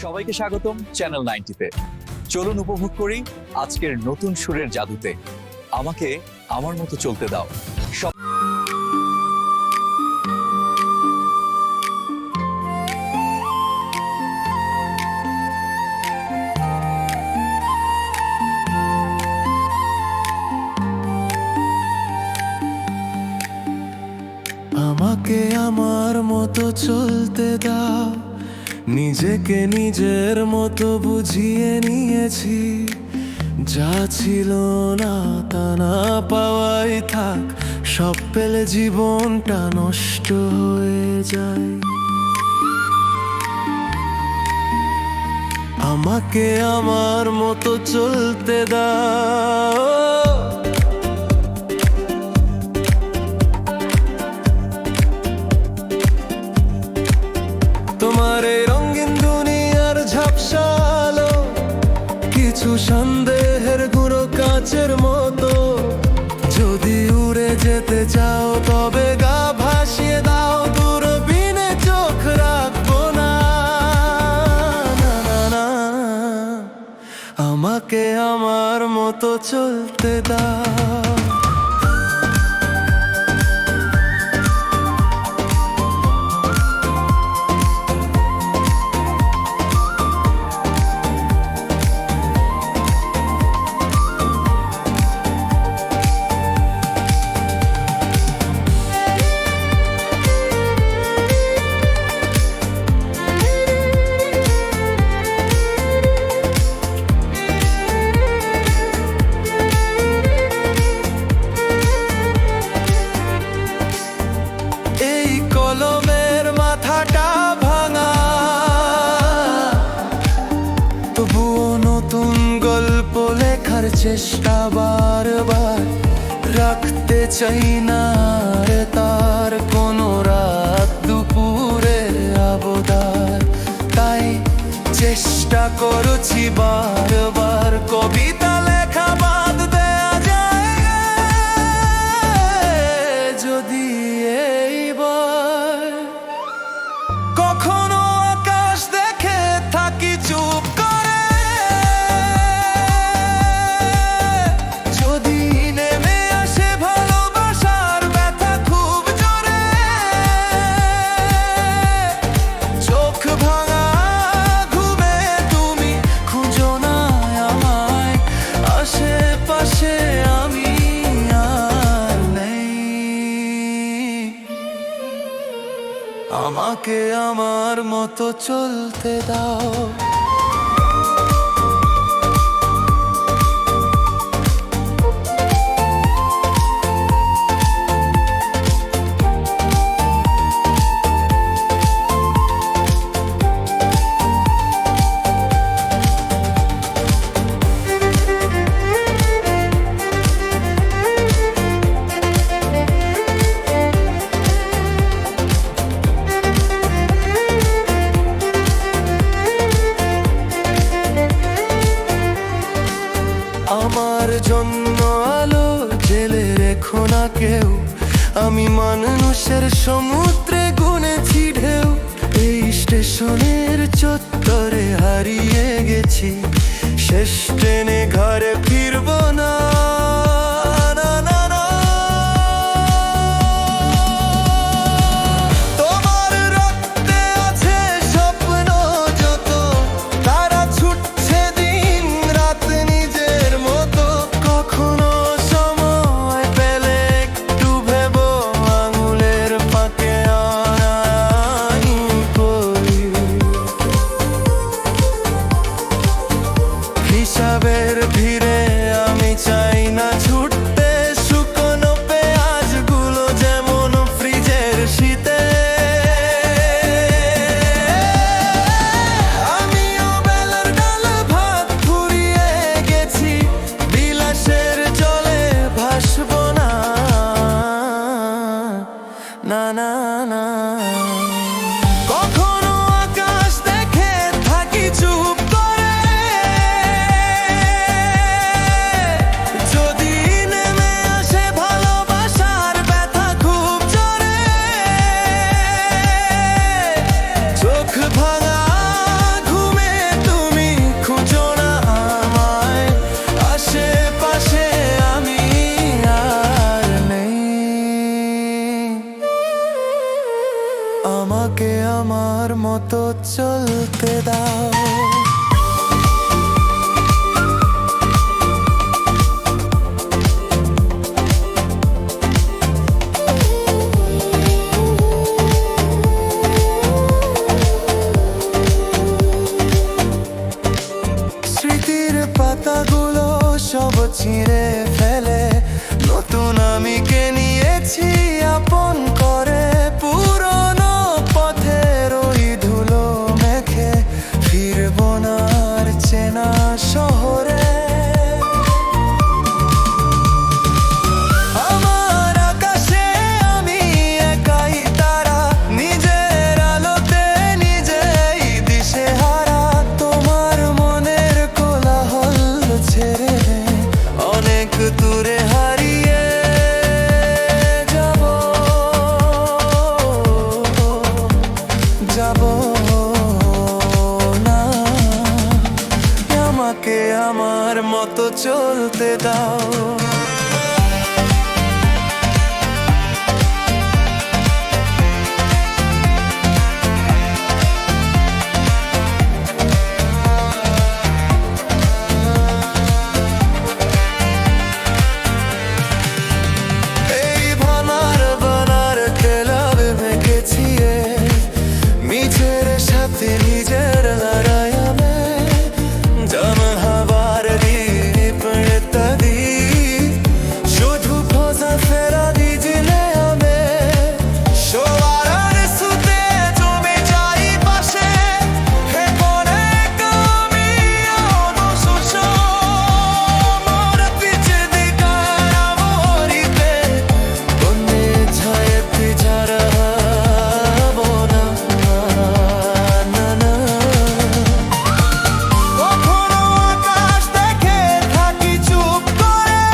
সবাইকে স্বাগতম চ্যানেল 90-তে। চলুন উপভোগ করি আজকের নতুন সুরের জাদুতে। আমাকে আমার মতো চলতে দাও। আমাকে আমার মতো চলতে দাও, নিজেকে নিজের মতো বুঝিয়ে নিয়েছি। যা ছিল না তা না পাওয়াই থাক, সব পেলে জীবনটা নষ্ট হয়ে যায়। আমাকে আমার মতো চলতে দাও, তোমার এই রঙিন দুনিয়ার ঝাপসা আলো, কিছু সন্দেহের গুঁড়ো কাচের মতো। যদি উড়ে যেতে চাও তবে গা ভাসিয়ে দাও, দূরবীনে চোখ রাখবো না। না, না, না, আমাকে আমার মতো চলতে দাও। কলমের মাথাটা ভাঙা, তবুও নতুন গল্প লেখার চেষ্টা বারবার। রাখতে চাই না রে তার কোনো রাত দুপুরের আবদার, তাই চেষ্টা করছি বারবার কবিতা লেখা বাদ দেয়া যায় যদি কখনো আকাশ দেখে থাকি চুপ করে, যদি নেমে আসে ভালোবাসার ব্যথা খুব জোরে। চোখ ভাঙা ঘুমে তুমি খুঁজো না আমায়, আশেপাশে আমি আর নেই। আমাকে আমার মতো চলতে দাও। আমার জন্য আলো জেলে রেখো না কেউ, আমি মানুষের সমুদ্রে গুনেছি ঢেউ। এই স্টেশনের চত্বরে হারিয়ে গেছি, শেষ ট্রেনে ঘরে ফিরবো না। না, না, না, তোমার রক্তে আছে স্বপ্ন যত, তারা ছুটছে দিন রাত নিজের মতো। কখনো সময় পেলে একটু ভেবো, আঙুলের ফাঁকে আড়াই করি। হিসাবের ভিড়ে আমি চাই আমার মতো চলতে দাও। স্মৃতির পাতাগুলো সব ছিঁড়ে ফেলে নতুন আমিকে নিয়েছি আপন করে। পুরনো পথের ওই ধুলো মেখে ফিরবো না আর চেনা শহরে। আমার আকাশে আমি একাই তারা, নিজের আলোতে নিজেই দিশেহারা। তোমার মনের কোলাহল ছেড়ে অনেক দূরে হারিয়ে যাব না। আমাকে আমার মতো চলতে দাও। এই ভানার বানার খেলার মেখেছি মিছের সাথে নিজের লড়াই में जम हवार दीप तदी শুধু খোঁজা ফেরা দিছিলে আমি সবার সুতে জমে যাই পাশে হে পরে তুমি অবশ্য মোর পিছে দিকার আমরিতে বন্যে ছায়ে পিছারা বোনা না না। কখনো আকাশ দেখে থাকি চুপ করে,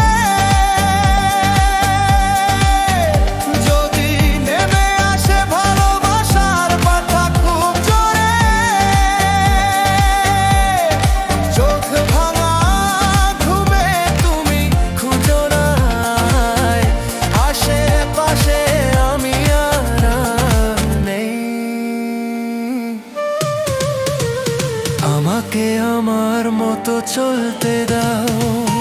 যদি নেমে আসে ভালোবাসার পাতা খুব জোরে। চোখ ভাঙা ঘুমে তুমি খুঁজো না, আশেপাশে আমি আর নেই। আমাকে আমার মতো চলতে দাও।